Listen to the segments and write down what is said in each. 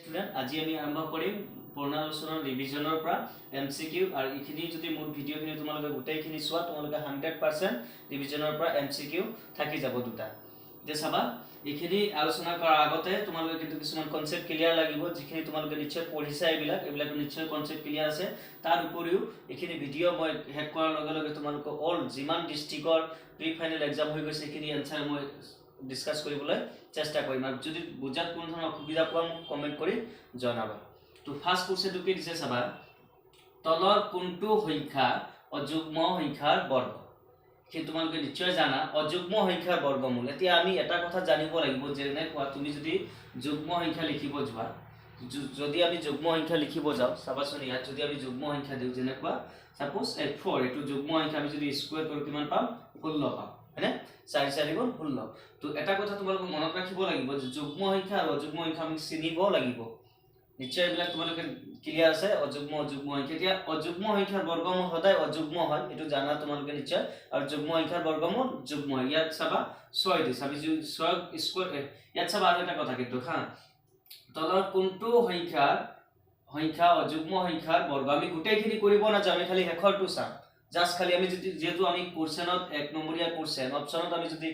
Student আজি আমি আৰম্ভ কৰিম পুনৰালোচনাৰ ৰিভিজনৰ পৰা এমসিকিউ আৰু ইখিনি যদি মোৰ ভিডিঅ'খিনি তোমালোকে গোটেইখিনি চোৱা তোমালোকে 100% ৰিভিজনৰ পৰা এমসিকিউ থাকি যাব দুটা যে চাবা ইখিনি আলোচনা কৰাৰ আগতে তোমালোকে কিন্তু কিছুমান কনসেপ্ট ক্লিয়াৰ লাগিব যিখিনি তোমালোকে নিশ্চয় পঢ়িছা এইবিলাক নিশ্চয় কনসেপ্ট ক্লিয়াৰ আছে তাৰ উপৰিও ইখিনি ভিডিঅ' মই হেড কৰাৰ লগে লগে তোমালোকে অল যিমান ডিস্ট্ৰিক্টৰ প্ৰি ফাইনেল এক্সাম হৈ গৈছে ইখিনি আনসাৰ মই ডিসকাস কৰিবলৈ চেষ্টা কৰিম আৰু যদি বুজাত কোনো ধৰণৰ অসুবিধা পোৱা মোক কমেন্ট কৰি জনাবা তো ফাৰ্স্ট কোৱেশ্চনটো কি দিছে চাবা তলৰ কোনটো সংখ্যা অযুগ্ম সংখ্যাৰ বৰ্গ কি তোমালোকে নিশ্চয় জানা অযুগ্ম সংখ্যাৰ বৰ্গমূল এতিয়া আমি এটা কথা জানিব লাগিব যে কোৱা তুমি যদি যুগ্ম সংখ্যা লিখিব যোৱা যদি আমি যুগ্ম সংখ্যা লিখিব যাও চাবাচোন ইয়াত যদি আমি যুগ্ম সংখ্যা দিও যেনে কোৱা সাপোজ 4 এটো যুগ্ম সংখ্যা আমি যদি স্কয়াৰ কৰো কিমান পাম 16 পাম হয়নে 4 4 গুণ 16 তো এটা কথা তোমালোকে মনত ৰাখিব লাগিব যে যুগ্ম সংখ্যা আৰু অযুগ্ম সংখ্যা আমি চিনিব লাগিব নিশ্চয় এইবিলাক তোমালোকে ক্লিয়াৰ আছে অযুগ্ম সংখ্যা এতিয়া অযুগ্ম সংখ্যাৰ বৰ্গমূল সদায় অযুগ্ম হয় এটো জানা তোমালোকে নিশ্চয় আৰু যুগ্ম সংখ্যাৰ বৰ্গমূল যুগ্ম ইয়াত চাবা 6 দিছ আমি 6 স্কয়াৰ ইয়াত চাবা আৰু এটা কথা কিন্তু হা তলৰ কোনটো সংখ্যা অযুগ্ম সংখ্যাৰ বৰ্গ আমি গোটেইখিনি কৰিব না আমি খালি হেখৰটো চাম জাস্ট খালি আমি যদি যেহেতু আমি কোশ্চেনত 1 নম্বৰীয়া কোশ্চেন অপচনত আমি যদি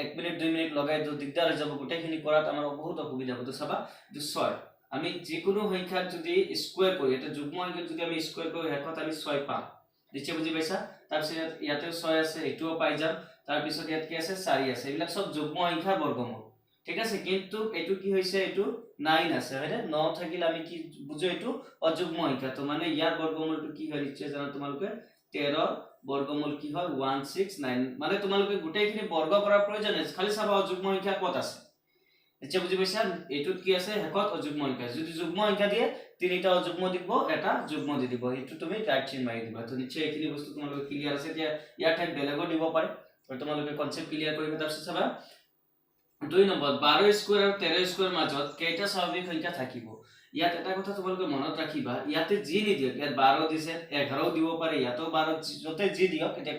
1 মিনিট 2 মিনিট লগাই দিও দিগদাৰ হৈ যাব গোটেইখিনি কৰাত আমাৰ বহুত অসুবিধা হ'ব তো চাবা 6 আমি যিকোনো সংখ্যাক যদি স্কয়াৰ কৰো এটা যুগ্ম সংখ্যাক যদি আমি স্কয়াৰ কৰো হেখত আমি 6 পাম নিশ্চয় বুজি পাইছা তাৰ পিছত ইয়াতে 6 আছে এটোও পাই যাম তাৰ পিছত ইয়াত কি আছে 4 আছে এইবিলাক সব যুগ্ম সংখ্যাৰ বৰ্গমূল ঠিক আছে কিন্তু এটো কি হৈছে এটো 9 আছে হয়নে 9 থাকিলে আমি কি বুজো এটো অযুগ্ম সংখ্যা তো মানে ইয়াৰ বৰ্গমূলটো কি হয় নিশ্চয় জানা তোমালোকে 13 বৰ্গমূল কি হয় 169 মানে তোমালোকে গোটেইখিনি বৰ্গ কৰাৰ প্ৰয়োজন আছে খালি চাবা অযুগ্ম সংখ্যা কত আছে নিশ্চয় বুজি পাইছা এটোত কি আছে হেকত অযুগ্ম সংখ্যা যদি যুগ্ম সংখ্যা দিয়ে তিনিটা অযুগ্ম দিব এটা যুগ্ম দি দিব এটো তুমি রাইট চিন মাৰি দিবা তো নিশ্চয় এইখিনি বস্তু তোমালোকে ক্লিয়াৰ আছে এতিয়া ইয়াৰ ঠাইত বেলেগো দিব পাৰে আৰু তোমালোকে কনসেপ্ট ক্লিয়াৰ কৰিবা তাৰপিছত চাবা 2 নম্বৰ 12 স্কয়াৰ আৰু 13 স্কয়াৰ মাজত কেইটা স্বাভাৱিক সংখ্যা থাকিব ইয়াত এটা কথা তোমালোকে মনত ৰাখিবা ইয়াতে জি নিদিয়ক ইয়াত 12 দিছে 11 দিব পাৰে ইয়াতো 12 যতে জি দিয়ক এটা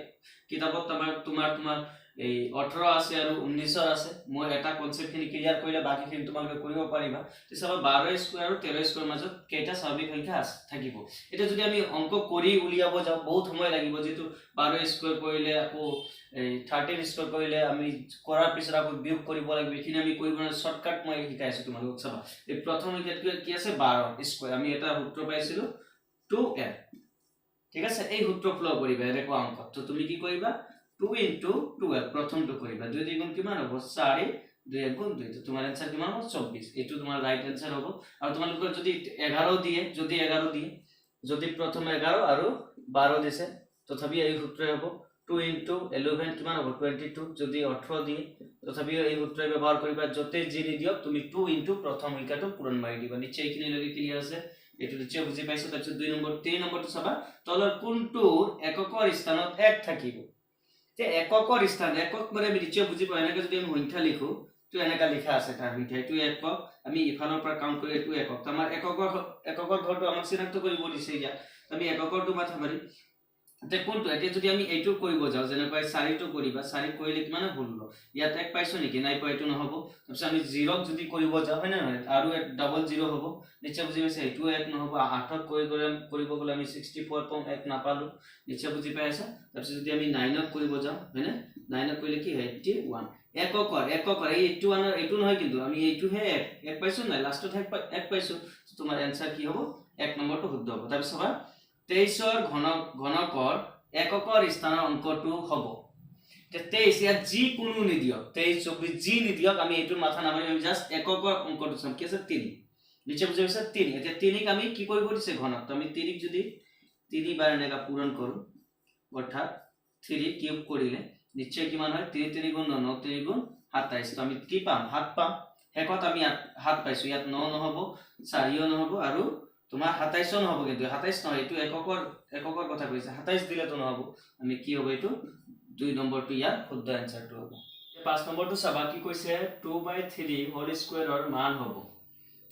কিতাপত তোমাৰ এই 18 আছে আৰু 19 আছে মই এটা কনসেপ্ট খিনি ক্লিয়াৰ কৰিলে বাকিখিনি তোমালোকে কৰিব পাৰিবা তেছাবা 12 স্কয়াৰ আৰু 13 স্কয়াৰ মাজত কেইটা স্বাভাৱিক সংখ্যা থাকিব এটা যদি আমি অংক কৰি উলিয়াব যাও বহুত সময় লাগিব যেটো 12 স্কয়াৰ কৰিলে আকৌ 13 স্কয়াৰ কৰিলে আমি কৰাৰ পিছত আকৌ বিয়োগ কৰিব লাগিব এখিনি আমি কৰিব না শৰ্টকাট মই শিকাইছো তোমালোকক চাবা এই প্ৰথম সংখ্যাটো কি আছে 12 স্কয়াৰ আমি এটা সূত্ৰ পাইছিলো 2n ঠিক আছে এই সূত্ৰ ফলো কৰিবা এনেকুৱা অংক তো তুমি কি কৰিবা 2 into 12 প্ৰথমটো কৰিবা 2 দ্বিগুণ কিমান হ'ব 4 2 গুণ 2 তো তোমাৰ आंसर কিমান হ'ব 24 এটো তোমাৰ ৰাইট आंसर হ'ব আৰু তোমালোকৰ যদি 11 দিয়ে যদি প্ৰথম 11 আৰু 12 দিছে তথাপি এই সূত্ৰই হ'ব 2 into 11 কিমান হ'ব 22 যদি 18 দিয়ে তথাপি এই সূত্ৰই ব্যৱহাৰ কৰিবা যতে জি দিয়ক তুমি 2 into প্ৰথম সংখ্যাটো পূৰণ মাৰি দিবা নিশ্চয় এইখিনি লগি ক্লিয়াৰ আছে এটো নিশ্চয় বুজি পাইছা তাৰপিছত 2 নম্বৰ 3 নম্বৰটো চাবা তলৰ কোনটো এককৰ স্থানত 1 থাকিব যে এককৰ স্থান একক মানে আমি নিশ্চয় বুজি পাই এনেকৈ যদি আমি সংখ্যা লিখো তো এনেকা লিখা আছে তাৰ ভিতৰত এটো একক আমি ইফালৰ পৰা কাউন্ট কৰি এটো একক আমাৰ এককৰ ঘৰটো আমাক চিনাক্ত কৰিব দিছে ইয়া আমি এককৰটো মাথা মাৰি তে কোনটো এতিয়া যদি আমি এইটো কৰিব যাও যেনেকৈ 4 টো কৰিবা 4 কৰিলে কিমান হ'ল ইয়াত এক পাইছো নেকি নাই পাইটো নহব তাৰপিছত আমি 0 যদি কৰিব যাও হয় না আৰু এক ডাবল 0 হ'ব নিশ্চয় বুজি পাইছে এইটো এক নহব 8 কৰিব গলে আমি 64 পম এক নাপালো নিশ্চয় বুজি পাইছা তাৰপিছত যদি আমি 9 কৰিব যাও হয় না 9 কৰিলে কি হয় 81 এককৰ এই 81 এইটো নহয় কিন্তু আমি এইটো হে এক পাইছো না লাষ্টত এক পাইছো তোমাৰ आंसर কি হ'ব এক নম্বৰটো শুদ্ধ হ'ব তাৰপিছত 23 ঘনকৰ এককৰ স্থানৰ অংকটো হ'ব তে 23 ইয়াত জি কোনো নিদিয়ক 23 24 জি নিদিয়ক আমি এইটো মাথা নামাৰি আমি জাস্ট এককৰ অংকটো চাম কি আছে 3 নিশ্চয় বুজি পাইছা 3 এতিয়া 3 ক আমি কি কৰিব দিছে ঘনক তো আমি 3 ক যদি 3 বাৰ এনেকা পূৰণ কৰো অৰ্থাৎ 3 কিউব কৰিলে নিশ্চয় কিমান হয় 3 3 গুণ 9 3 গুণ 27 তো আমি কি পাম 7 পাম হেকত আমি 7 পাইছো ইয়াত 9 নহব 4 নহব আৰু তোমাৰ 27 নহব কিন্তু 27 নহয় এটো এককৰ কথা কৈছে 27 দিলে তো নহব আমি কি হ'ব এটো 2 নম্বৰটো ইয়াৰ শুদ্ধ आंसरটো হ'ব 5 নম্বৰটো চাবা কি কৈছে 2/3 হোল স্কয়াৰৰ মান হ'ব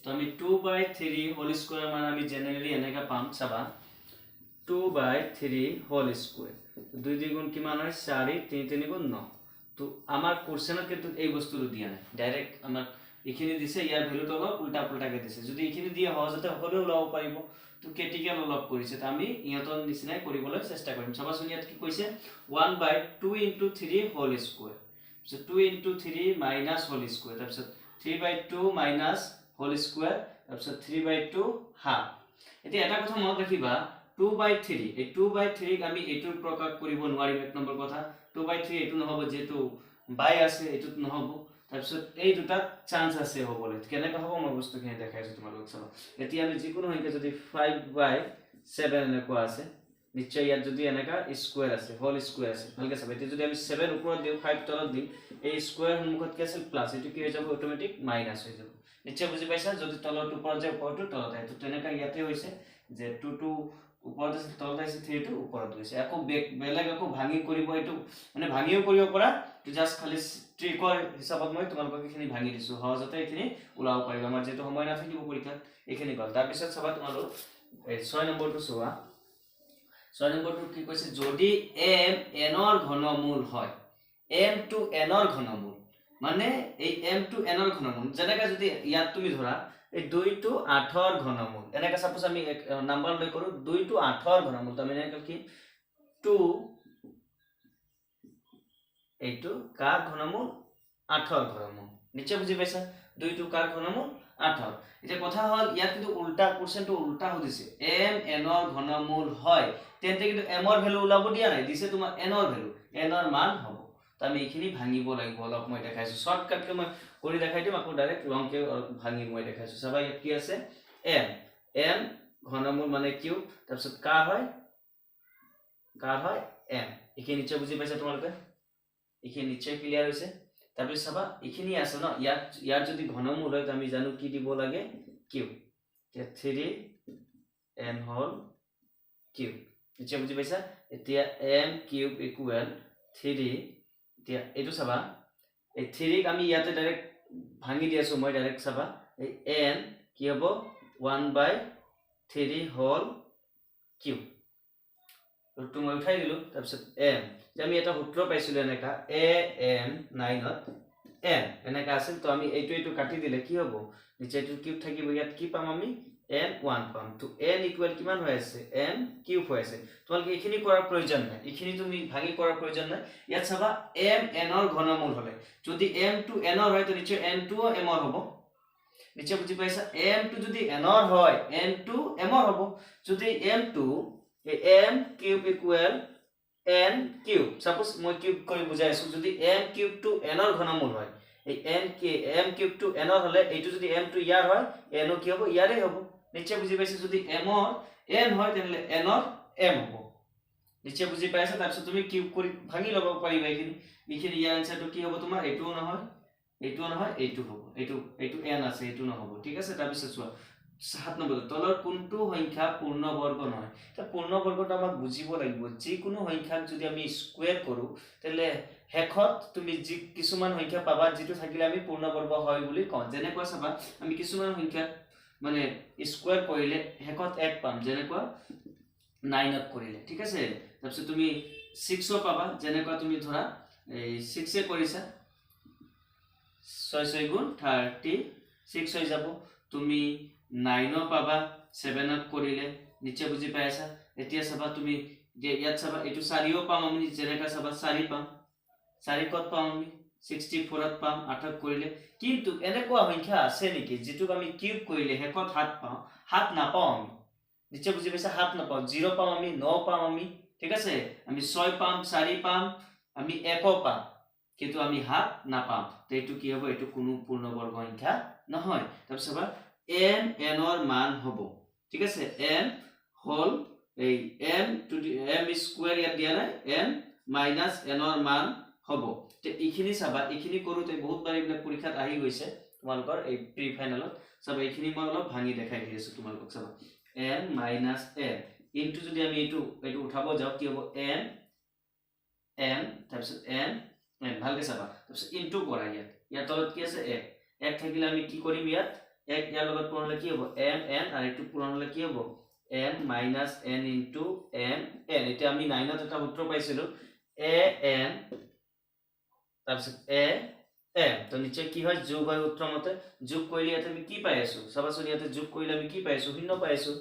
তো আমি 2/3 হোল স্কয়াৰৰ মান আমি জেনাৰেলি এনেকা পাম চাবা 2/3 হোল স্কয়াৰ 2 দ্বিগুণ কিমান হয় 4 3 3 গুণ 9 তো আমাৰ কোশ্চেনত কিন্তু এই বস্তুটো দিয়া নাই ডাইৰেক্ট আমাৰ এইখিনি দিছে ইয়াৰ ভ্যালুটো অলপ উল্টা পুল্টাকে দিছে যদি এইখিনি দিয়ে সহজতে সকলোৱে ওলাব পাৰিব তো ক্ৰিটিকেল অলপ কৰিছে তো আমি ইহঁতৰ নিচিনাই কৰিবলৈ চেষ্টা কৰিম চাবাচোন ইয়াত কি কৈছে 1/2 * 3 whole square so 2 * 3 minus whole square তাৰপিছত 3/2 মাইনাস হোল স্কয়াৰ তাৰপিছত 3/2 হাফ এতিয়া এটা কথা মনত ৰাখিবা 2/3 এই 2/3 ক আমি এইটোৰ প্ৰকাশ কৰিব নোৱাৰিম এক নম্বৰ কথা 2/3 এইটো নহব যেটো বাই আছে এইটোত নহব তাৰপিছত এই দুটা চান্স আছে হ'বলৈ কেনেকৈ হ'ব মই বস্তুখিনি দেখাইছো তোমালোকক চাবা এতিয়া আমি যিকোনো সংখ্যা যদি 5/7 এনেকুৱা আছে নিশ্চয় ইয়াত যদি এনেকা স্কয়াৰ আছে হোল স্কয়াৰ আছে ভালকে চাবা এতিয়া যদি আমি 7 ওপৰত দিও 5 তলত দিম এই স্কয়াৰ সন্মুখত কি আছে প্লাস এটো কি হৈ যাব অটোমেটিক মাইনাস হৈ যাব নিশ্চয় বুজি পাইছা যদি তলত ওপৰত যায় ওপৰটো তলত আহে তো তেনেকা ইয়াতে হৈছে যে 2 ওপৰত আছে তলত আছে 3 টো ওপৰত গৈছে আকৌ বেলেগ আকৌ ভাঙি কৰিব এটো মানে ভাঙিও কৰিব পৰা তো জাস্ট খালি ট্ৰিকৰ হিচাপত মই তোমালোকক এখিনি ভাঙি দিছো সহজতে এখিনি ওলাব পাৰিবা আমাৰ যেটো সময় না থাকিব পৰীক্ষাত এখিনি গল তাৰ পিছত চাবা তোমালোক এই 6 নম্বৰটো চোৱা 6 নম্বৰটো কি কৈছে যদি m n ৰ ঘনমূল হয় m to n ৰ ঘনমূল মানে এই m to n ৰ ঘনমূল যেনেকা যদি ইয়াত তুমি ধৰা এই 2 to 8 ৰ ঘনমূল এনেকা সাপোজ আমি এক নাম্বাৰ লৈ কৰো 2 to 8 ৰ ঘনমূল তো আমি এনেকা কি 2 এইটো কাৰ ঘনমূল 8 ৰ ঘনমূল নিশ্চয় বুজি পাইছা 2 to কাৰ ঘনমূল 8 এটা কথা হল ইয়াত কিন্তু উল্টা কোশ্চেনটো উল্টা হদিছে m n ৰ ঘনমূল হয় তেন্তে কিন্তু m ৰ ভ্যালু ওলাব দিয়া নাই দিছে তোমাৰ n ৰ ভ্যালু n ৰ মান হ'ব তো আমি এখিনি ভাঙিব লাগিব অলপ মই দেখাইছো শর্টকাটকে মই কৰি দেখাই দিম আকৌ ডাইৰেক্ট লং কে ভাঙি মই দেখাইছো সবাই ইয়াত কি আছে m ঘনমূল মানে কিউব তাৰপিছত কাৰ হয় m এখিনি নিশ্চয় বুজি পাইছা তোমালোকে এখিনি নিশ্চয় ক্লিয়াৰ হৈছে তাৰপিছত চাবা এখিনি আছে ন ইয়াৰ যদি ঘনমূল হয় আমি জানো কি দিব লাগে কিউব এতিয়া 3n হোল কিউব নিশ্চয় বুজি পাইছা এতিয়া m কিউব ইকুৱেল 3 এতিয়া এটো চাবা এই 3 ক আমি ইয়াতে ডাইৰেক্ট ভাঙি দিয়াছো মই ডাইৰেক্ট চাবা এই n কি হ'ব 1/3 হোল কিউব ৰুটটো মই উঠাই দিলো তাৰপিছত m যে আমি এটা সূত্ৰ পাইছিলো এনেকা am 9 ত n এনেকা আছিল তো আমি এইটো কাটি দিলে কি হ'ব নিচে এইটো কিউব থাকিব ইয়াত কি পাম আমি n 1 পাম তো n ইকুৱেল কিমান হৈ আছে n কিউব হৈ আছে তোমালোকে এখিনি কৰাৰ প্ৰয়োজন নাই এখিনি তুমি ভাঙি কৰাৰ প্ৰয়োজন নাই ইয়াত চাবা m n ৰ ঘনমূল হলে যদি m to n ৰ হয় তো নিচে n to m ৰ হ'ব নিচে বুজি পাইছা m to যদি n ৰ হয় n to m ৰ হ'ব যদি m to m cube equal n cube suppose মই কিউব কৰি বুজাইছো যদি m কিউব to n ৰ ঘনমূল হয় এই m কিউব to n ৰ হলে এইটো যদি m to ইয়াৰ হয় n ও কি হ'ব ইয়াৰে হ'ব নিশ্চয় বুজি পাইছা যদি m ৰ n হয় তেনলে n ৰ m হ'ব নিশ্চয় বুজি পাইছা তাৰপিছত তুমি কিউব কৰি ভাঙি লব পাৰিবা এখিনি ইয়াৰ আনসাৰটো কি হ'ব তোমাৰ এইটো নহয় এইটো হ'ব এইটো n আছে এইটো নহব ঠিক আছে তাৰপিছত চোৱা 7 নম্বৰ তলৰ কোনটো সংখ্যা পূৰ্ণবৰ্গ নহয় তা পূৰ্ণবৰ্গটো আমাক বুজিব লাগিব যে কোনো সংখ্যাক যদি আমি স্কয়াৰ কৰো তেলে হেখত তুমি যি কিছুমান সংখ্যা পাবা যেটো থাকিলে আমি পূৰ্ণবৰ্গ হয় বুলি কওঁ যেনেকুৱা চাবা আমি কিছুমান সংখ্যা মানে স্কয়াৰ কৰিলে হেখত 1 পাম যেনেকুৱা 9 ত কৰিলে ঠিক আছে তাৰপিছত তুমি 6 পাবা যেনেকুৱা তুমি ধৰা এই 6 এ কৰিছা 6 6 গুণ 36 হৈ যাব তুমি 9 পাবা 7 ত কৰিলে নিচে বুজি পাইছা এতিয়া চাবা তুমি ইয়াত চাবা এটো 4 পাম আমি যেনেকা চাবা 4 পাম 4 কত পাম আমি 64 ত পাম 8 ত কৰিলে কিন্তু এনেকুৱা সংখ্যা আছে নেকি যেটো আমি কিউব কৰিলে হেকত 7 পাম 7 না পাম আমি নিচে বুজি পাইছা 7 না পাম 0 পাম আমি 9 পাম আমি ঠিক আছে আমি 6 পাম 4 পাম আমি 1 পাম কিন্তু আমি 7 না পাম তো এটো কি হ'ব এটো কোনো পূৰ্ণবৰ্গ সংখ্যা নহয় তাৰপিছত m n ৰ মান হ'ব ঠিক আছে m হোল এই m to the m square ইয়াত দিয়া নাই m মাইনাস n ৰ মান হ'ব তে ইখিনি চাবা ইখিনি কৰোতে বহুত বাৰ এইবিলাক পৰীক্ষাত আহি গৈছে তোমালোকৰ এই প্ৰি ফাইনালত চাবা ইখিনি মই অলপ ভাঙি দেখাই দিছো তোমালোকক চাবা m মাইনাস n ইনটু যদি আমি এটো উঠাব যাও কি হ'ব m তাৰপিছত n ভালকে চাবা তাৰপিছত ইনটু কৰা ইয়াত তলত কি আছে 1 থাকিলে আমি কি কৰিম ইয়াত 1 ইয়াৰ লগত পূৰণ হলে কি হ'ব m n আৰু এটো পূৰণ হলে কি হ'ব m minus n into m n এটা আমি 9 ত এটা সূত্ৰ পাইছিলো a n তাৰপিছত a m তো নিচে কি হয় যোগ হয় উত্তৰ মতে যোগ কৰিলে ইয়াতে আমি কি পাই আছো চাবাচোন ইয়াতে যোগ কৰিলে আমি কি পাই আছো শূন্য পাই আছো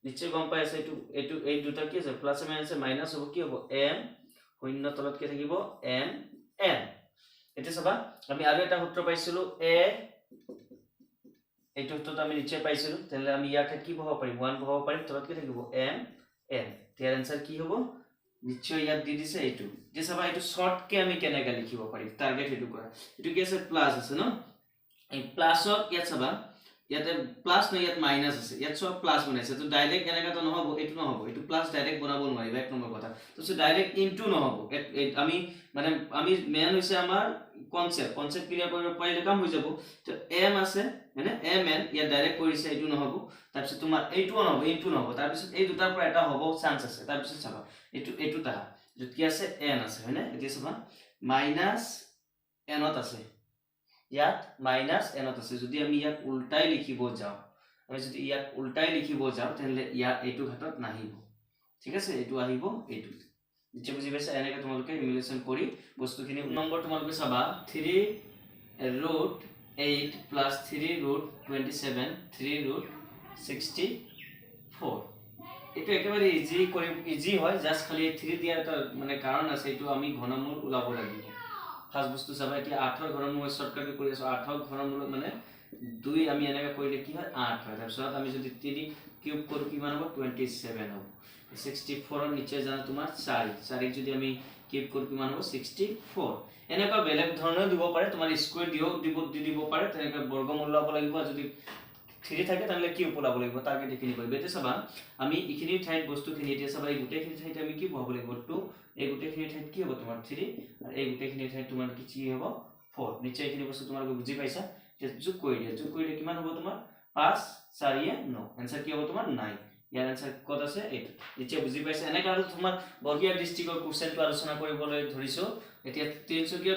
নিচে গম পাই আছে এটো এই দুটা কি আছে প্লাস মাইনাস মাইনাস হ'ব কি হ'ব m শূন্য তলত কি থাকিব m n এটা চাবা আমি আৰু এটা সূত্ৰ পাইছিলো a এইটো সূত্ৰটো আমি নিচে পাইছিলো তেলে আমি ইয়াত কি বহাব পাৰিম 1 বহাব পাৰিম তলত কি থাকিব m n ইয়াৰ आंसर কি হ'ব নিশ্চয় ইয়াত দি দিছে এইটো যে চাবা এইটো শর্ট কে আমি কেনেকা লিখিব পাৰিম টাৰ্গেট হেতু কৰা এটো কি আছে প্লাস আছে ন এই প্লাসক ইয়াত চাবা ইয়াতে প্লাস ন ইয়াত মাইনাস আছে ইয়াত সব প্লাস বনাইছে তো ডাইরেক্ট কেনেকা তো নহব এটো নহব এটো প্লাস ডাইরেক্ট বনাব নোৱাৰিবা এক নম্বৰ কথা তো ডাইৰেক্ট ইনটু নহব আমি মানে আমি মেন হৈছে আমাৰ কনসেপ্ট ক্লিয়াৰ কৰিব পাৰিলে কাম হৈ যাব তো m আছে মানে mn ইয়াত ডাইৰেক্ট কৰিছে এটো নহব তাৰপিছত তোমাৰ এইটো নহব ইনটু নহব তাৰপিছত এই দুটাৰ পৰা এটা হ'ব চান্স আছে তাৰপিছত চাবা এটো তা যত কি আছে n আছে হয়নে এতিয়া চাবা মাইনাস n ত আছে ইয়াত মাইনাস n ত আছে যদি আমি ইয়াক উল্টাই লিখিব যাও আমি যদি ইয়াক উল্টাই লিখিব যাও তেনলে ইয়া এইটো ঘাটত নাহিব ঠিক আছে এইটো আহিব এইটো নিচে বুজি পাইছা এনেকে তোমালোকে ইমুলেশন কৰি বস্তুখিনি নম্বৰ তোমালোকে চাবা 3 root 8 plus 3 root 27 3 root 64 এটো একেবারে ইজি হয় জাস্ট খালি 3 দিয়া এটা মানে কারণ আছে এটো আমি ঘনমূল উলাব লাগিব ফার্স্ট বস্তু চাবা এতিয়া 8 ৰ ঘনমূল শৰ্টকাট কৰি আছো 8 ৰ ঘনমূল মানে 2 আমি এনেকা কৰিলে কি হয় 8 হয় তাৰপিছত আমি যদি 3 কিউব কৰো কিমান হ'ব 27 হ'ব 64 ৰ নিচে জানা তোমাৰ 4 যদি আমি কিউব কৰো কিমান হ'ব 64 এনেকা বেলেগ ধৰণৰ দিব পাৰে তোমাৰ স্কয়াৰ দিব পাৰে তেনেকা বৰ্গমূল লব লাগিব যদি 3 থাকে তাহলে কিউব ওলাব লাগিব টাৰ্গেট এখিনি কৰিব এতে চাবা আমি ইখিনি ঠাইত বস্তুখিনি এতে চাবা এই গুটেখিনি ঠাইত আমি কি বহাব লাগিব 2 এই গুটেখিনি ঠাইত কি হ'ব তোমাৰ 3 আৰু এই গুটেখিনি ঠাইত তোমাৰ কি হ'ব 4 নিচে এখিনি বস্তু তোমালোকে বুজি পাইছা যে যোগ কৰিলে কিমান হ'ব তোমাৰ 5 4 9 आंसर কি হ'ব তোমাৰ 9 ইয়াৰ आंसर কত আছে এইটো নিচে বুজি পাইছা এনেকা আৰু তোমাৰ বৰ্গীয় ডিস্ট্ৰিক্টৰ কোশ্চেনটো আলোচনা কৰিবলৈ ধৰিছো এতিয়া তিনসুকিয়া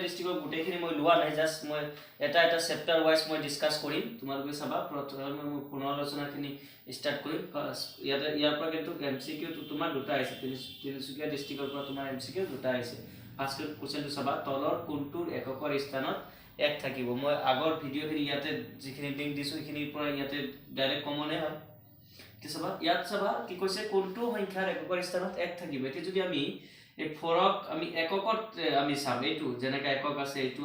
ডিস্ট্ৰিক্টৰ গুটেখিনি মই লোৱা নাই জাস্ট মই এটা চেপ্টাৰ ওয়াইজ মই ডিসকাস কৰিম তোমালোকে চাবা প্ৰথমে মই পুনৰ আলোচনাখিনি স্টাৰ্ট কৰিম ইয়াৰ পৰা কিন্তু এমসিকিউ টো তোমাৰ দুটা আছে তিনসুকিয়া ডিস্ট্ৰিক্টৰ পৰা তোমাৰ এমসিকিউ দুটা আছে ফাৰ্স্ট কোশ্চেনটো চাবা তলৰ কোনটোৰ এককৰ স্থানত এক থাকিব মই আগৰ ভিডিওখিনি ইয়াতে যিখিনি লিংক দিছো সেইখিনিৰ পৰা ইয়াতে ডাইৰেক্ট কমনে হয় চাবা ইয়াত চাবা কি কৈছে কোনটো সংখ্যাৰ এককৰ স্থানত এক থাকিব এতিয়া যদি আমি এই ফৰক আমি এককত আমি চাম এইটো যেনেকা একক আছে এইটো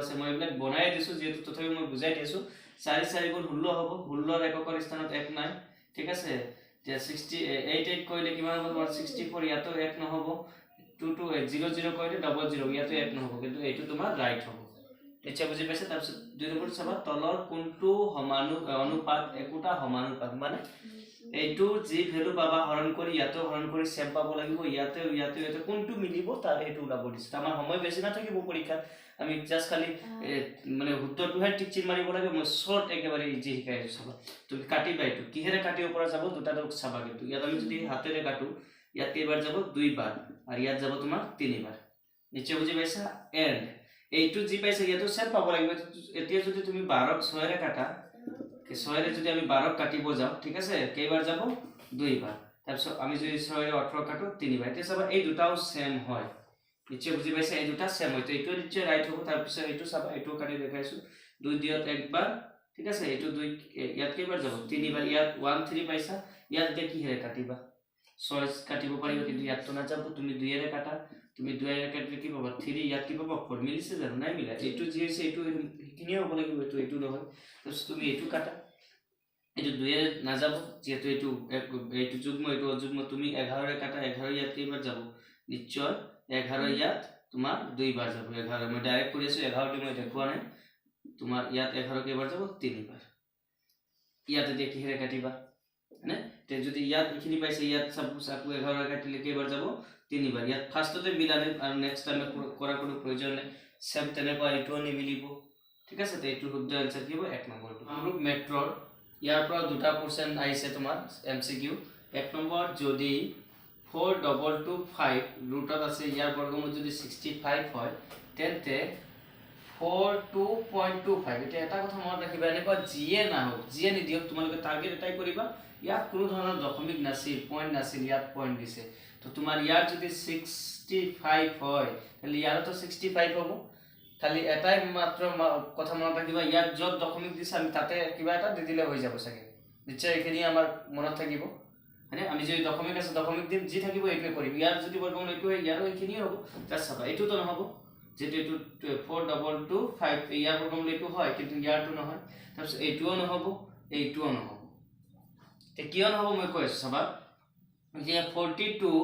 আছে মই এইবিলাক বনাই দিছো যেহেতু তথাপি মই বুজাই দিছো 4 4 গুণ 16 হ'ব 16 ৰ এককৰ স্থানত এক নাই ঠিক আছে যে 68 কইলে কিমান হ'ব 64 ইয়াতো এক নহব 2200 কইলে 00 ইয়াতো এক নহব কিন্তু এইটো তোমাৰ ৰাইট হ'ব এতিয়া বুজি পাইছে তাৰপিছত দুই নম্বৰ চাবা তলৰ কোনটো অনুপাত একোটা সমানুপাত মানে এইটো যি ভ্যালু পাবা হৰণ কৰি ইয়াতে হৰণ কৰি সেম পাব লাগিব ইয়াতে কোনটো মিলিব তাৰ হেতু ওলাব দিছে আমাৰ সময় বেছি না থাকিব পৰীক্ষা আমি জাস্ট খালি মানে উত্তৰটোহে টিকচিন মাৰিব লাগে মই শৰ্ট একেবাৰে ইজি শিকাই আছো চাবা তুমি কাটিবা এইটো কিহেৰে কাটিব পৰা যাব দুটা চাবা কিন্তু ইয়াত আমি যদি হাতেৰে কাটো ইয়াত কেইবাৰ যাব দুইবাৰ আৰু ইয়াত যাব তোমাৰ তিনিবাৰ নিচে বুজি পাইছা এন্ড এইটো জি পাইছে ইয়াতো সেম পাব লাগিব এতিয়া যদি তুমি 12 ক 6 ৰে কাটা কে 6 ৰে যদি আমি 12 কাটিব যাও ঠিক আছে কেইবাৰ যাব দুইবাৰ তাৰপিছত আমি যদি 6 ৰে 18 কাটো তিনিবাৰ এতিয়া চাবা এই দুটাও সেম হয় নিচে বুজি পাইছে এই দুটা সেম হয় তো এইটো নিচে রাইট হ'ব তাৰপিছত এইটো চাবা এইটো কাটি দেখাইছো 2 দিয়ত একবাৰ ঠিক আছে এইটো 2 ইয়াত কেইবাৰ যাব তিনিবাৰ ইয়াত 1 3 পাইছা ইয়াত এতিয়া কি হেৰে কাটিবা 6 কাটিব পাৰিব কিন্তু ইয়াত তো না যাব তুমি 2 ৰে কাটা তুমি 2 ৰে কাটলে কি পাবা 3 ইয়াত কি পাবা 4 মিলিছে জানো নাই মিলা এইটো যি হৈছে এইটো কিনিও হ'ব লাগিব এইটো নহয় তাৰপিছত তুমি এইটো কাটা এইটো 2 ৰে না যাব যেহেতু এইটো যুগ্ম এইটো অযুগ্ম তুমি 11 ৰে কাটা 11 ইয়াত কেইবাৰ যাব নিশ্চয় 11 ইয়াত তোমাৰ দুইবাৰ যাব 11 মই ডাইৰেক্ট কৰি আছো 11 টো মই দেখুৱা নাই তোমাৰ ইয়াত 11 কেইবাৰ যাব তিনিবাৰ ইয়াত এতিয়া কি হেৰে কাটিবা মানে তে যদি ইয়াত ইখিনি পাইছে ইয়াত সাপোজ আকু 11 কাটিলে কেইবাৰ যাব তিনিবাৰ ইয়াত ফাৰ্ষ্টতে মিলালে আৰু নেক্সট টাইম কৰা কোনো প্ৰয়োজন নাই সেম তেনেকুৱা এইটো নিমিলিব ঠিক আছে তে এইটো শুদ্ধ आंसर কি হ'ব 1 নম্বৰটো গ্ৰুপ মেট্ৰৰ ইয়াৰ পৰা দুটা কোশ্চেন আহিছে তোমাৰ এমসিকিউ 1 নম্বৰ যদি 4225 ৰুটত আছে ইয়াৰ বৰ্গমূল যদি 65 হয় তেন্তে 42.25 এটা এটা কথা মনত ৰাখিবা এনেকুৱা জিয়ে না হোক জিয়ে নিদিয়ক তোমালোকে টাৰ্গেট এটাই কৰিবা ইয়াত কোনো ধৰণৰ দশমিক নাছিল পইণ্ট নাছিল ইয়াত পইণ্ট দিছে তো তোমাৰ ইয়াত যদি 65 হয় তাহলে ইয়াৰতো 65 হ'ব খালি এটাই মাত্ৰ কথা মনত ৰাখিবা, ইয়াত য'ত দশমিক দিছে আমি তাতে কিবা এটা দি দিলে হৈ যাব চাগে। নিশ্চয় এইখিনি আমাৰ মনত থাকিব হয়নে? আমি যদি দশমিক আছে দশমিক দিম, যি থাকিব এইটোৱে কৰিম। ইয়াৰ যদি বৰ্গমূল এইটো হয় ইয়াৰো এইখিনিয়ে হ'ব। জাষ্ট চাবা, এইটোতো নহ'ব যেহেতু এইটো 42225, ইয়াৰ বৰ্গমূল এইটো হয় কিন্তু ইয়াৰটো নহয়। তাৰপিছত এইটোও নহ'ব, এইটোও নহ'ব। কিয় নহ'ব মই কৈ আছোঁ চাবা, যে 42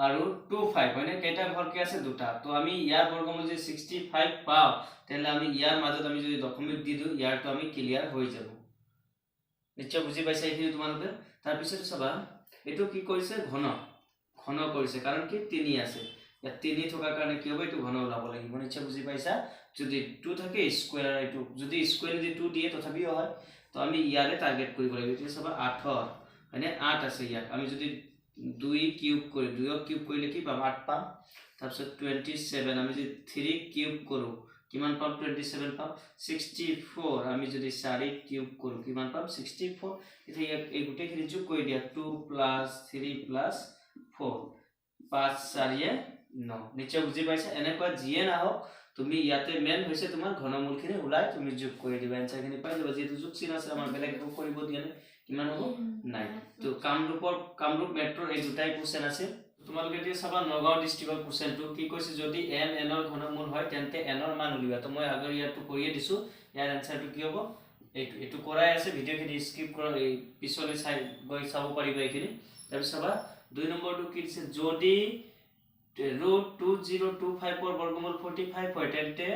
আৰু 25 হয়নে? কেইটা ঘৰকে আছে? দুটা। তো আমি ইয়াৰ বৰ্গমূল যদি 65 পাওঁ, তেতিয়াহ'লে আমি ইয়াৰ মাজত আমি যদি দশমিক দি দিওঁ, ইয়াৰটো আমি ক্লিয়াৰ হৈ যাব। নিশ্চয় বুজি পাইছা এইখিনি তোমালোকে? তাৰপিছত চাবা, এইটো কি কৰিছে? ঘন কৰিছে, কাৰণ কি 3 আছে। ইয়াত 3 থকাৰ কাৰণে কি হ'ব? এইটো ঘন ওলাব লাগিব। নিশ্চয় বুজি পাইছা? যদি 2 থাকে স্কুৱেৰ, এইটো যদি স্কুৱেৰ যদি 2 দিয়ে তথাপিও হয়। তো আমি ইয়াৰে টাৰ্গেট কৰিব লাগিব। এতিয়া চাবা 8 হয়নে? 8 আছে ইয়াত। আমি যদি 2 কিউব কৰি 2 কিউব কৰিলে কি পাম? 8 পাম। তাৰপিছত 27 আমি যদি 3 কিউব কৰোঁ কিমান পাম? 27 পাম। 64 আমি যদি 4 কিউব কৰোঁ কিমান পাম? 64। এতিয়া ইয়াক এই গোটেইখিনি যোগ কৰি দিয়া, 2 + 3 + 4, 5 4 9। নিশ্চয় বুজি পাইছা? এনেকুৱা যিয়ে নাহক তুমি ইয়াতে মেইন হৈছে তোমাৰ ঘনমূলখিনি ওলাই তুমি যোগ কৰি দিবা, এনসাৰখিনি পাই যাবা। যেহেতু যোগ চিন আছে, আমাৰ বেলেগ একো কৰিব দিয়া নাই। কিমান হ'ব? 9। তো কামৰূপ মেট্ৰৰ এই দুটাই কোৱেশ্চন আছে। তোমালোকে এতিয়া চাবা নগাঁও ডিষ্ট্ৰিক্টৰ কোৱেশ্চনটো কি কৈছে? যদি n ৰ ঘনমূল হয় তেন্তে n ৰ মান উলিওৱা। তো মই আগৰ ইয়াৰটো কৰিয়ে দিছোঁ। ইয়াৰ এনসাৰটো কি হ'ব? এইটো কৰাই আছে, ভিডিঅ'খিনি স্কিপ কৰা, এই পিছলৈ গৈ চাব পাৰিবা এইখিনি। তাৰপিছত চাবা 2 নম্বৰটো কি দিছে? যদি √2025 ৰ বৰ্গমূল 45 হয় তেন্তে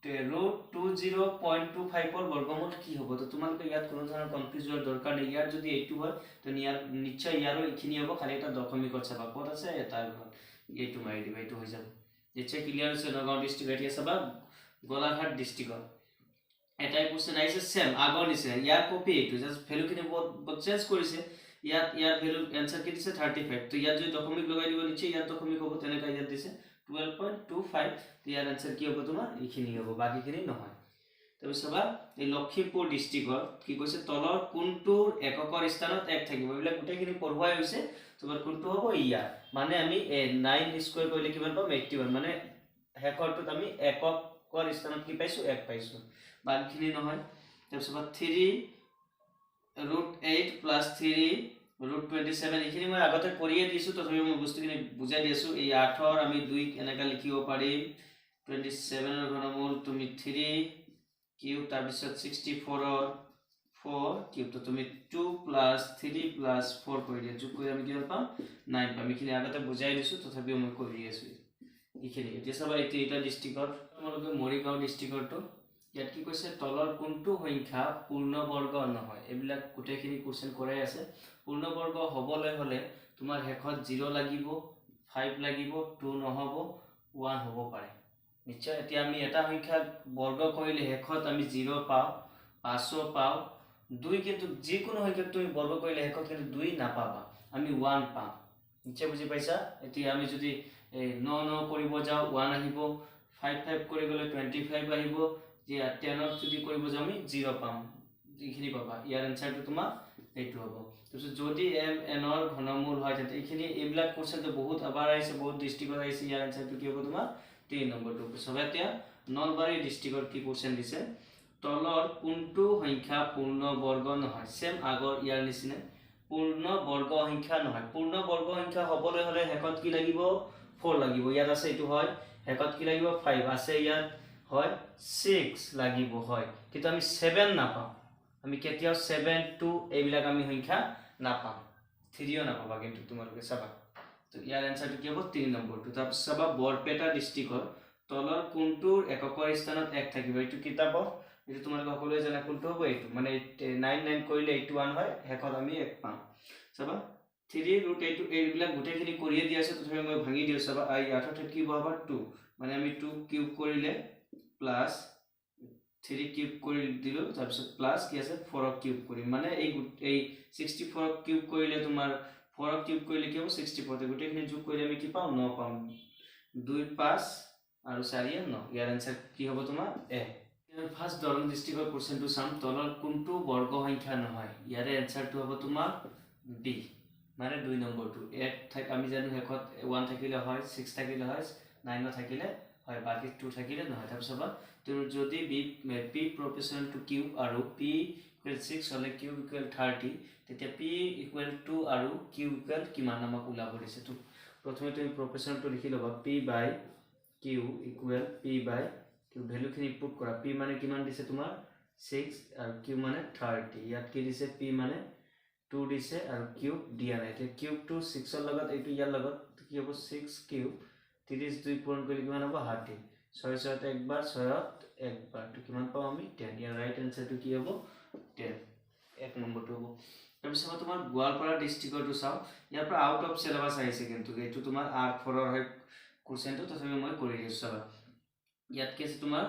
√20.25 ৰ বৰ্গমূল কি হ'ব? তো তোমালোকে ইয়াত কোনো ধৰণৰ কনফিউজ হোৱাৰ দৰকাৰ নাই। ইয়াত যদি এইটো হয় তো নিশ্চয় ইয়াৰো এইখিনি হ'ব, খালি এটা দশমিকত চাবা ক'ত আছে, এটাৰ ঘৰত এইটো মাৰি দিবা, এইটো হৈ যাব। নিশ্চয় ক্লিয়াৰ হৈছে? নগাঁও ডিষ্ট্ৰিক্ট। এতিয়া চাবা গোলাঘাট ডিষ্ট্ৰিক্টৰ এটাই কোৱেশ্চন আহিছে, সেম আগৰ নিচিনা, ইয়াৰ কপি এইটো, জাষ্ট ভ্যালুখিনি বহুত চেঞ্জ কৰিছে। ইয়াৰ ভ্যালু এনসাৰ কি দিছে? 35। তো ইয়াত যদি দশমিক লগাই দিব নিশ্চয় ইয়াত দশমিক হ'ব। তেনেকা ইয়াত দিছে 12.25। ইয়াৰ এনসাৰ কি হ'ব তোমাৰ? এইখিনি হ'ব, বাকিখিনি নহয়। তাৰপিছত চাবা এই লখিমপুৰ ডিষ্ট্ৰিক্টৰ কি কৈছে? তলৰ কোনটোৰ এককৰ স্থানত 1 থাকিব? এইবিলাক গোটেইখিনি পঢ়ুৱাই হৈছে। তোমাৰ কোনটো হ'ব? ইয়াৰ মানে আমি 9 স্কয়াৰ কৰিলে কিমান পাম? 81। মানে শেষৰটোত আমি এককৰ স্থানত কি পাইছো? 1 পাইছো, বাকিখিনি নহয়। তাৰপিছত 3√8 + 3√27 এইখিনি মই আগতে কৰিয়ে দিছোঁ, তথাপিও মই বস্তুখিনি বুজাই দি আছোঁ। এই 8 আমি 2 এনেকৈ লিখিব পাৰিম। 27 ৰ ঘনমূল তুমি 3 কিউব, তাৰপিছত 64 ৰ 4 কিউব। তো তুমি 2 + 3 + 4 কৰি দিয়া, যোগ কৰি আমি কিমান পাম? 9 পাম। এইখিনি আগতে বুজাই দিছোঁ, তথাপিও মই কৰি আছোঁ এইখিনি। এতিয়া চাবা এটা ডিষ্ট্ৰিক্টৰ, তোমালোকে মৰিগাঁও ডিষ্ট্ৰিক্টৰটো ইয়াত কি কৈছে? তলৰ কোনটো সংখ্যা পূৰ্ণবৰ্গ নহয়? এইবিলাক গোটেইখিনি কোৱেশ্চন কৰাই আছে। পূৰ্ণবৰ্গ হ'বলৈ হ'লে তোমাৰ শেষত 0 লাগিব, 5 লাগিব, 2 নহ'ব, 1 হ'ব পাৰে। নিশ্চয় এতিয়া আমি এটা সংখ্যাক বৰ্গ কৰিলে শেষত আমি 0 পাওঁ, 5 পাওঁ, 2 কিন্তু যিকোনো সংখ্যাক তুমি বৰ্গ কৰিলে শেষত কিন্তু 2 নাপাবা, আমি 1 পাম। নিশ্চয় বুজি পাইছা? এতিয়া আমি যদি 9 কৰিব যাওঁ 1 আহিব, 5 কৰি গ'লে 25 আহিব, 10 যদি কৰিব যাওঁ আমি 0 পাম, এইখিনি পাবা। ইয়াৰ এনসাৰটো তোমাৰ এইটো হ'ব। তাৰপিছত যদি n ৰ ঘনমূল হয় তেন্তে এইখিনি এইবিলাক কোৱেশ্চনটো বহুত এবাৰ আহিছে, বহুত ডিষ্ট্ৰিক্টত আহিছে। ইয়াৰ এনসাৰটো কি হ'ব তোমাৰ? 3 নম্বৰটো। চবে এতিয়া নলবাৰী ডিষ্ট্ৰিক্টৰ কি কোৱেশ্চন দিছে? তলৰ কোনটো সংখ্যা পূৰ্ণ বৰ্গ নহয়? সেম আগৰ ইয়াৰ নিচিনা, পূৰ্ণ বৰ্গ সংখ্যা নহয়। পূৰ্ণ বৰ্গ সংখ্যা হ'বলৈ হ'লে শেষত কি লাগিব? 4 লাগিব। ইয়াত আছে এইটো হয়। শেষত কি লাগিব? 5 আছে। ইয়াত হয় 6 লাগিব, হয়, কিন্তু আমি 7 নাপাম। আমি কেতিয়াও 7, 2 এইবিলাক আমি সংখ্যা নাপাম, 3ও নাপাবা কিন্তু তোমালোকে চাবা। তো ইয়াৰ এনসাৰটো কি হ'ব? 3 নম্বৰটো। তাৰপিছত চাবা বৰপেটা ডিষ্ট্ৰিক্টৰ তলৰ কোনটোৰ এককৰ স্থানত 1 থাকিব? এইটো কিতাপৰ, এইটো তোমালোকে সকলোৱে জানা কোনটো হ'ব? এইটো মানে 9 কৰিলে 81 হয়, শেষত আমি 1 পাম। চাবা 3√8 এইবিলাক গোটেইখিনি কৰিয়ে দিয়া আছে, তথাপি মই ভাঙি দিওঁ। চাবা 8 কি হ'ব? 2 মানে আমি 2 কিউব কৰিলে প্লাস 3 কিউব কৰি দিলো, তাৰপিছত প্লাস কি আছে 4 কিউব কৰিম, মানে এই 64 কিউব কৰিলে তোমাৰ 4 কিউব কৰিলে কি হ'ব? 64। গোটেইখিনি যোগ কৰিলে আমি কি পাম? 9 পাম। 2 5 আৰু 4 9। ইয়াৰ আনসাৰ কি হ'ব তোমাৰ? এ। ফাৰ্স্ট দৰং ডিষ্ট্ৰিক্টৰ কোৱেশ্চনটো চাম। তলৰ কোনটো বৰ্গ সংখ্যা নহয়? ইয়াৰে এনসাৰটো হ'ব তোমাৰ বি, মানে 2 নম্বৰটো। 1 আমি জানো শেষত 1 থাকিলে হয়, 6 থাকিলে হয়, 9 থাকিলে হয় বাকি 2 থাকিলে নহয় তাৰপিছত তুমি যদি p proportional to q আৰু p equal 6 হলে q equal 30 তেতিয়া p equal 2 আৰু q equal কিমান আমাক ওলাব দিছে তো প্ৰথমে তুমি proportional to লিখি লবা p by q equal p by q value খিনি পুট কৰা p মানে কিমান দিছে তোমাৰ 6 আৰু q মানে 30 ইয়াত কি দিছে p মানে 2 দিছে আৰু q দিয়া নাই তে q to 6 ৰ লগত এইটো ইয়াৰ লগত কি হ'ব 6 q 30 2 পূৰণ কৰিলে কিমান হ'ব 30 6 6 একবাৰ 6 একবাৰ তো কিমান পাম আমি 10 ইয়াৰ ৰাইট আনসাৰটো কি হ'ব 10 এক নম্বৰটো হ'ব তাৰপিছত তোমাৰ গোৱালপাৰা ডিস্ট্ৰিক্টৰটো চাও ইয়াৰ পৰা আউট অফ সিলেবাস আহিছে কিন্তু এইটো তোমাৰ R4 ৰ হয় কোৱেশ্চনটো তথাপি মই কৰি দিছো চাবা ইয়াত কি আছে তোমাৰ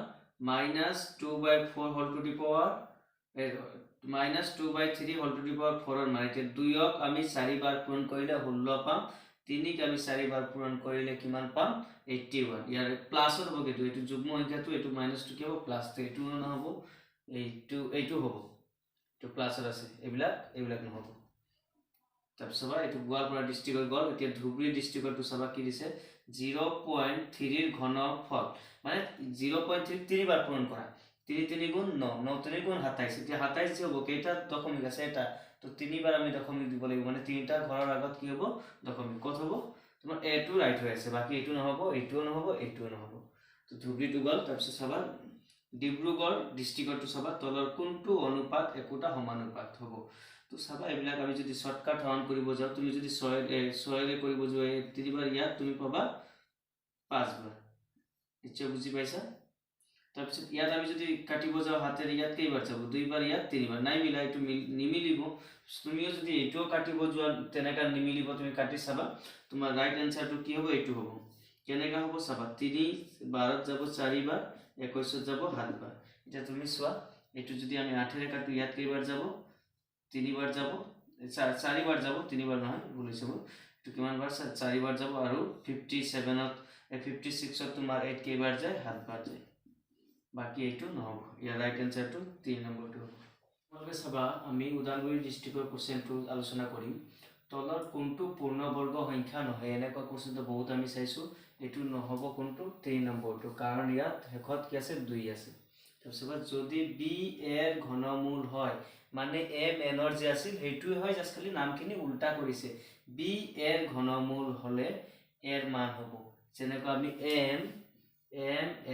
-2/4 whole to the power -2/3 whole to the power 4 ৰ মানে এতিয়া 2ক আমি 4 বাৰ পূৰণ কৰিলে 16 পাম 3ক আমি 4 বাৰ পূৰণ কৰিলে কিমান পাম 81 ইয়াৰ প্লাসৰ হ'ব কিন্তু এটো যুগ্ম সংখ্যাটো এটো মাইনাসটো কি হ'ব প্লাস তো এটো নহব এইটো হ'ব তো প্লাসৰ আছে এইবিলাক নহব তাৰপিছত এটো গোৱালপাৰা ডিস্ট্ৰিক্টৰ গল এতিয়া ধুবুৰী ডিস্ট্ৰিক্টৰটো চাবা কি দিছে 0.3 ৰ ঘনফল মানে 0.3 3 বাৰ পূৰণ কৰা 3 3 গুণ 9 9 3 গুণ 27 এতিয়া 27 যে হ'ব কেইটা দশমিক আছে এটা তো 3 বাৰ আমি দশমিক দিব লাগিব মানে তিনিটা ঘৰৰ আগত কি হ'ব দশমিক কত হ'ব তোমাৰ a টো ৰাইট হৈ আছে বাকি এইটো নহব এইটোও নহব এইটোও নহব তো ধুবুৰীটো গল তাৰপিছত চাবা ডিব্ৰুগড় ডিস্ট্ৰিক্টৰটো চাবা তলৰ কোনটো অনুপাত একোটা সমানুপাত হ'ব তো চাবা এইবিলাক আমি যদি শর্টকাট হৰণ কৰিব যাও তুমি যদি 6 ৰে কৰিব যোৱা 3 বাৰ ইয়াত তুমি পাবা 5 বাৰ নিশ্চয় বুজি পাইছা তাৰপিছত ইয়াত আমি যদি কাটিব যাও হাতেৰে ইয়াত কেইবাৰ যাব 2 বাৰ ইয়াত 3 বাৰ নাই মিলা এটো নিমিলিব তুমিও যদি এটো কাটিব যোৱা তেনেকা নিমিলিব তুমি কাটি চাবা তোমাৰ ৰাইট আনসাৰটো কি হ'ব এটো হ'ব কেনেকা হ'ব চাবা 3 12 যাব 4 বাৰ 21 যাব 7 বাৰ এটা তুমি চোৱা এটো যদি আমি 8 ৰে কাটো ইয়াত কেইবাৰ যাব 3 বাৰ যাব 4 বাৰ যাব 3 বাৰ নহয় ভুলিছে মই তো কিমান বাৰ 4 বাৰ যাব আৰু 57 ত 56 ত তোমাৰ 8 কেইবাৰ যায় 7 বাৰ যায় বাকি এইটো নহব ইয়াৰ ৰাইট আনসাৰটো 3 নম্বৰটো হ'ব তোমালোকে চাবা আমি উদালগুৰি ডিস্ট্ৰিক্টৰ কোৱেশ্চনটো আলোচনা কৰিম তলত কোনটো পূৰ্ণবৰ্গ সংখ্যা নহয় এনেকুৱা কোৱেশ্চনটো বহুত আমি চাইছো এটো নহব কোনটো 3 নম্বৰটো কাৰণ ইয়াত হেকত কি আছে 2 আছে তাৰপিছত যদি b এৰ ঘনমূল হয় মানে m n ৰ যে আছিল হেইটোই হয় জাস্ট খালি নামখিনি উল্টা কৰিছে b এৰ ঘনমূল হলে এৰ মান হ'ব যেনেকৈ আমি m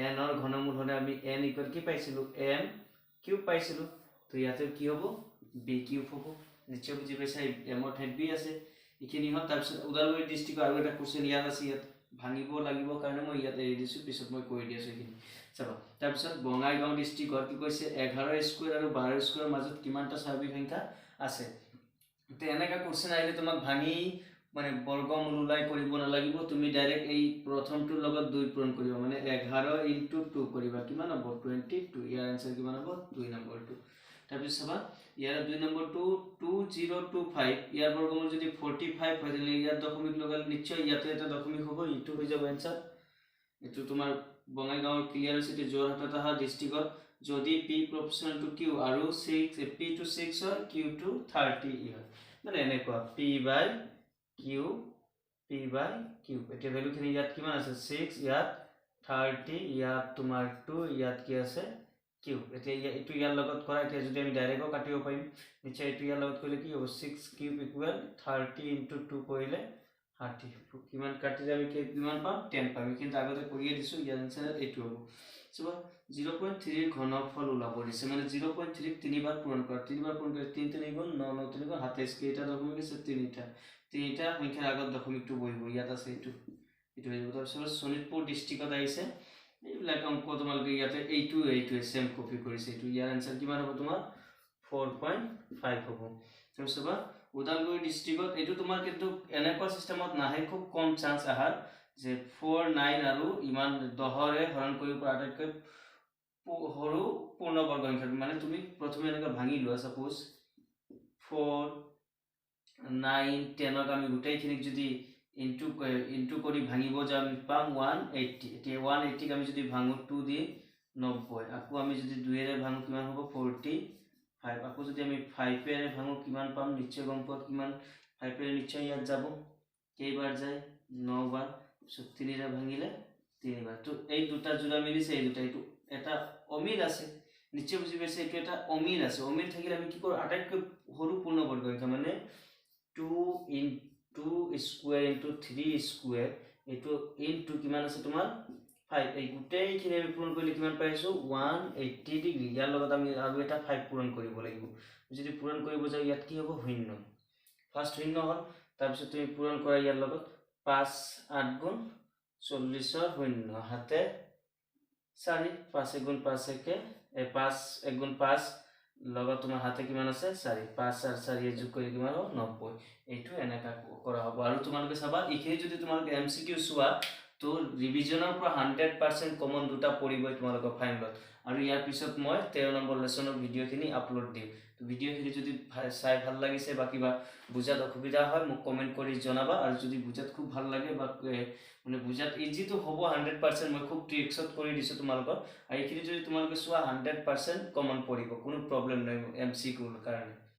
n ৰ ঘনমূল হলে আমি n ইকুয়াল কি পাইছিলো m কিউব পাইছিলো তো ইয়াতে কি হ'ব b কিউব হ'ব নিশ্চয় বুজি পাইছা m ৰ ঠাইত b আছে ইখিনি হল তাৰপিছত উদালগুৰি ডিস্ট্ৰিক্ট আৰু এটা কোৱেশ্চন ইয়াত আছে ইয়াত ভাঙিব লাগিব কাৰণে মই ইয়াত এৰি দিছো পিছত মই কৈ দি আছো ইখিনি চাবা তাৰপিছত বঙাইগাঁও ডিস্ট্ৰিক্টৰ কি কৈছে 11 স্কয়াৰ আৰু 12 স্কয়াৰ মাজত কিমানটা স্বাভাৱিক সংখ্যা আছে তে এনেকা কোৱেশ্চন আহিলে তোমাক ভাঙি মানে বৰ্গমূল উলাই কৰিব নালাগিব তুমি ডাইৰেক্ট এই প্ৰথমটোৰ লগত 2 পূৰণ কৰিবা মানে 11 * 2 কৰিবা কিমান হ'ব 22 ইয়াৰ আনসাৰ কিমান হ'ব 2 নম্বৰটো তাৰপিছত চাবা ইয়াৰ 2 নম্বৰটো 2025 ইয়াৰ বৰ্গমূল যদি 45 হয় তেনে ইয়াৰ দশমিক লগালে নিশ্চয় ইয়াতে এটা দশমিক হ'ব ইটো হৈ যাব আনসাৰ এটো তোমাৰ বঙাইগাঁওৰ ক্লিয়াৰ আছে যোৰহাটত আহা ডিস্ট্ৰিক্টত যদি p proportional to q আৰু 6 p to 6 হয় q to 30 হয় মানে এনেকুৱা p by q এটা ভ্যালু খিনি ইয়াত কিমান আছে 6 ইয়াত 30 ইয়াত তোমাৰ 2 ইয়াত কি আছে q এটা এটো ইয়াৰ লগত কৰা এটা যদি আমি ডাইৰেক্টও কাটিব পাৰিম নিশ্চয় এটো ইয়াৰ লগত কৰিলে কি হ'ব 6 কিউব ইকুৱেল 30 * 2 কৰিলে 30 কিমান কাটিলে আমি কিমান পাম 10 পাম কিন্তু আগতে কৰিয়ে দিছো ইয়াৰ আনসাৰ এটো হ'ব সো 0.3 ৰ ঘনফল ওলাব দিছে মানে 0.3 ক 3 বাৰ পূৰণ কৰা 3 বাৰ পূৰণ কৰিলে 3 3 গুণ 9 9 3 গুণ 27 কেইটা দশমিক আছে 3টা সংখ্যাৰ আগত দশমিকটো বহিব ইয়াত আছে এটো হৈ যাব তাৰপিছত শোণিতপুৰ ডিস্ট্ৰিক্টত আহিছে এইবিলাক অংক তোমালোকে ইয়াতে এইটো সেম কপি কৰিছে এইটো ইয়াৰ আনসাৰ কিমান হ'ব তোমাৰ 4.5 হ'ব তাৰপিছত উদালগুৰি ডিস্ট্ৰিক্টত এইটো তোমাৰ কিন্তু এনেকুৱা সিস্টেমত নাহে খুব কম চান্স আহাৰ যে 4 9 আৰু ইমান 10 ৰে হৰণ কৰিব পৰা আটাইতকৈ সৰু পূৰ্ণবৰ্গ সংখ্যা মানে তুমি প্ৰথমে এনেকা ভাঙি লোৱা সাপোজ 4 9 10 ক আমি গোটেইখিনিক যদি ইনটু কৰি ভাঙিব যাম পাম 180 এতিয়া 180 ক আমি যদি ভাঙো 2 দি 90 আকৌ আমি যদি 2 ৰে ভাঙো কিমান হ'ব 45 আকৌ যদি আমি 5 ৰে ভাঙো কিমান পাম নিশ্চয় গম পাম কিমান 5 ৰে নিশ্চয় ইয়াত যাব কেইবাৰ যায় 9 বাৰ 3 ৰে ভাঙিলে তিনিবাৰ তো এই দুটা যোৰা মিলিছে এই দুটা এইটো এটা অমিল আছে নিশ্চয় বুজি পাইছে এইটো এটা অমিল আছে অমিল থাকিলে আমি কি কৰো আটাইতকৈ সৰু পূৰ্ণবৰ্গ সংখ্যা মানে 2 2 স্কয়াৰ ইনটু 3 স্কয়াৰ এইটো ইনটু কিমান আছে তোমাৰ 5 এই গোটেইখিনি আমি পূৰণ কৰিলে কিমান পাইছো 180 ডিগ্ৰী ইয়াৰ লগত আমি আৰু এটা 5 পূৰণ কৰিব লাগিব যদি পূৰণ কৰিব যাও ইয়াত কি হ'ব শূন্য ফাৰ্স্ট শূন্য হ'ল তাৰ পিছত তুমি পূৰণ কৰা ইয়াৰ লগত 5 8 গুণ 40 শূন্য হাতে 4 5 গুণ 5 একে 5 1 গুণ 5 লগত তোমাৰ হাতে কিমান আছে 4 5 আৰ 4 যোগ কৰি কিমান হ'ব 90 এইটো এনেকা কৰা হ'ব আৰু তোমালোকে চাবা ইখিনি যদি তোমালোকে এমসিকিউ চোৱা তো ৰিভিজনৰ পৰা 100% কমন দুটা পৰিবই তোমালোকৰ ফাইনেলত আৰু ইয়াৰ পিছত মই 13 নম্বৰ লেসনৰ ভিডিওখিনি আপলোড দিম তো ভিডিওখিনি যদি চাই ভাল লাগিছে বা কিবা বুজাত অসুবিধা হয় মোক কমেন্ট কৰি জনাবা আৰু যদি বুজাত খুব ভাল লাগে বা মানে বুজাত ইজি তো হ'ব 100% মই খুব ট্ৰিক্সত কৰি দিছো তোমালোকৰ আৰু এইখিনি যদি তোমালোকে চোৱা 100% কমন পৰিব কোনো প্ৰবলেম নাই এমসিকিউৰ কাৰণে